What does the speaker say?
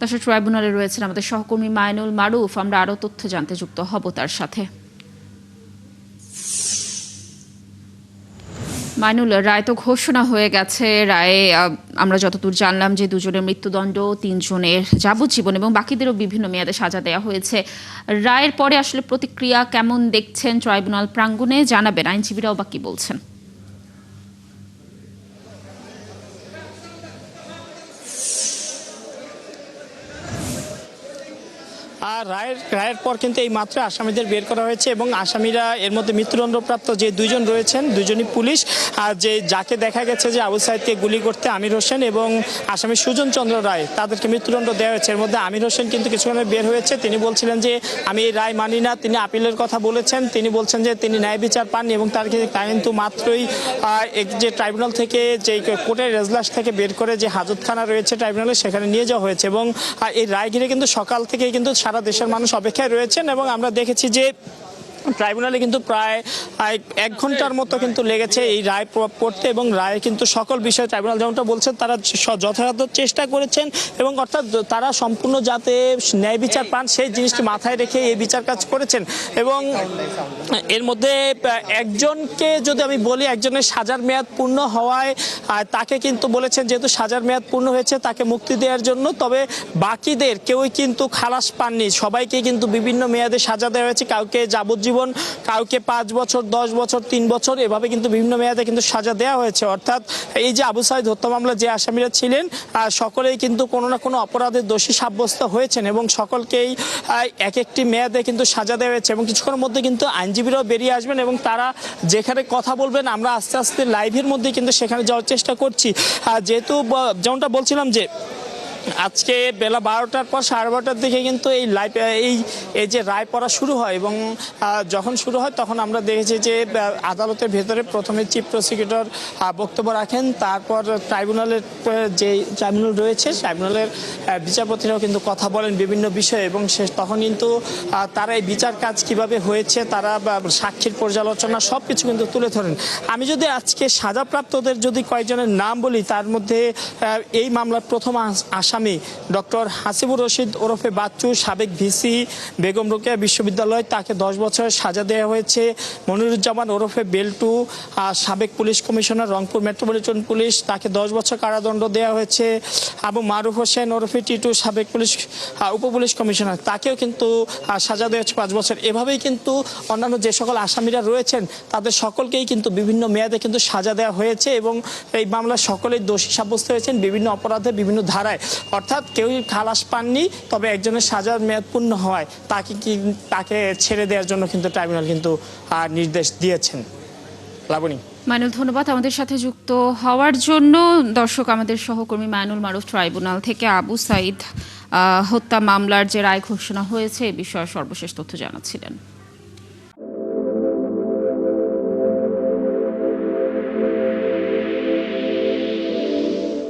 দর্শক, ট্রাইব্যুনালে রয়েছেন আমাদের সহকর্মী মাইনুল মারুফ। আমরা আরো তথ্য জানতে যুক্ত হব তার সাথে। মাইনুল, রায় তো ঘোষণা হয়ে গেছে। রায়ে আমরা যতদূর জানলাম যে দুজনের মৃত্যুদণ্ড, 3 জনের যাবজ্জীবন এবং বাকিদেরও বিভিন্ন মেয়াদে সাজা দেওয়া হয়েছে। রায়ের পরে আসলে প্রতিক্রিয়া কেমন দেখছেন ট্রাইব্যুনাল প্রাঙ্গণে, জানাবেন। আইনজীবীরাও বা কি বলছেন? আর রায়ের পর কিন্তু এই মাত্র আসামিদের বের করা হয়েছে এবং আসামিরা এর মধ্যে মৃত্যুদণ্ডপ্রাপ্ত যে 2 জন রয়েছেন, 2জনই পুলিশ। আর যাকে দেখা গেছে যে আবু সাইদকে গুলি করতে আমির হোসেন এবং আসামি সুজন চন্দ্র রায়, তাদেরকে মৃত্যুদণ্ড দেওয়া হয়েছে। এর মধ্যে আমির হোসেন কিন্তু কিছুক্ষণে বের হয়েছে। তিনি বলছিলেন যে আমি এই রায় মানি না। তিনি আপিলের কথা বলেছেন। তিনি বলছেন যে তিনি ন্যায় বিচার পাননি এবং তার কিন্তু মাত্রই যে ট্রাইব্যুনাল থেকে যে কোর্টের এজলাস থেকে বের করে যে হাজতখানা রয়েছে ট্রাইব্যুনালে, সেখানে নিয়ে যাওয়া হয়েছে এবং এই রায় ঘিরে কিন্তু সকাল থেকেই কিন্তু সারা দেশের মানুষ অপেক্ষায় রয়েছেন এবং আমরা দেখেছি যে ট্রাইব্যুনালে কিন্তু প্রায় 1 ঘন্টার মতো কিন্তু লেগেছে এই রায় পড়তে এবং রায় কিন্তু সকল বিষয় ট্রাইব্যুনাল যেমনটা বলছেন তারা যথাযথ চেষ্টা করেছেন এবং অর্থাৎ তারা সম্পূর্ণ যাতে ন্যায় বিচার পান সেই জিনিসটি মাথায় রেখে এই বিচার কাজ করেছেন। এবং এর মধ্যে একজনকে যদি আমি বলি, একজনের সাজার মেয়াদ পূর্ণ হওয়ায় তাকে কিন্তু বলেছেন যেহেতু সাজার মেয়াদ পূর্ণ হয়েছে তাকে মুক্তি দেওয়ার জন্য, তবে বাকিদের কেউই কিন্তু খালাস পাননি। সবাইকে কিন্তু বিভিন্ন মেয়াদে সাজা দেওয়া হয়েছে। কাউকে যাবজ্জীবন, কাউকে 5 বছর, 10 বছর, 3 বছর, এভাবে কিন্তু বিভিন্ন মেয়াদে কিন্তু সাজা দেওয়া হয়েছে। অর্থাৎ এই যে আবু সাইদ হত্যা মামলা যে আসামিরা ছিলেন সকলেই কিন্তু কোনো না কোনো অপরাধের দোষী সাব্যস্ত হয়েছেন এবং সকলকেই একটি মেয়াদে কিন্তু সাজা দেওয়া হয়েছে এবং কিছুক্ষণের মধ্যে কিন্তু আইনজীবীরাও বেরিয়ে আসবেন এবং তারা যেখানে কথা বলবেন আমরা আস্তে আস্তে লাইভের মধ্যে কিন্তু সেখানে যাওয়ার চেষ্টা করছি। যেহেতু যেমনটা বলছিলাম যে আজকে বেলা 12টার পর 12:30টার দিকে কিন্তু এই যে রায় পড়া শুরু হয় এবং যখন শুরু হয় তখন আমরা দেখেছি যে আদালতের ভেতরে প্রথমে চিফ প্রসিকিউটর বক্তব্য রাখেন, তারপর ট্রাইব্যুনালের যে ট্রাইব্যুনাল রয়েছে ট্রাইব্যুনালের বিচারপতিরাও কিন্তু কথা বলেন বিভিন্ন বিষয়ে এবং তখন কিন্তু তারা এই বিচার কাজ কিভাবে হয়েছে, তারা সাক্ষীর পর্যালোচনা সব কিছু কিন্তু তুলে ধরেন। আমি যদি আজকে সাজাপ্রাপ্তদের যদি কয়েকজনের নাম বলি, তার মধ্যে এই মামলার প্রথম আসামি ডক্টর হাসিবুর রশিদ ওরফে বাচ্চু, সাবেক ভিসি বেগম রোকেয়া বিশ্ববিদ্যালয়, তাকে 10 বছরের সাজা দেওয়া হয়েছে। মনিরুজ্জামান ওরফে বেল্টু, সাবেক police commissioner Rangpur metropolitan police, তাকে 10 বছর কারাদণ্ড দেওয়া হয়েছে। আবু মারুফ হোসেন ওরফে টিটু, সাবেক পুলিশ উপপুলিশ কমিশনার, তাকেও কিন্তু সাজা দেওয়া হচ্ছে 5 বছর। এভাবেই কিন্তু অন্যান্য যে সকল আসামিরা রয়েছেন তাদের সকলকেই কিন্তু বিভিন্ন মেয়াদে কিন্তু সাজা দেওয়া হয়েছে এবং এই মামলার সকলেই দোষী সাব্যস্ত হয়েছেন বিভিন্ন অপরাধে, বিভিন্ন ধারায়। অর্থাৎ কেউই খালাস পাননি, তবে একজনের সাজার মেয়াদ পূর্ণ হওয়ায় তাকে ছেড়ে দেওয়ার জন্য কিন্তু ট্রাইব্যুনাল কিন্তু নির্দেশ দিয়েছেন। লাবণী। মাইনুল, ধন্যবাদ আমাদের সাথে যুক্ত হওয়ার জন্য। দর্শক, আমাদের সহকর্মী মাইনুল মারুফ ট্রাইব্যুনাল থেকে আবু সাইদ হত্যা মামলার যে রায় ঘোষণা হয়েছে এ বিষয়ে সর্বশেষ তথ্য জানাচ্ছিলেন।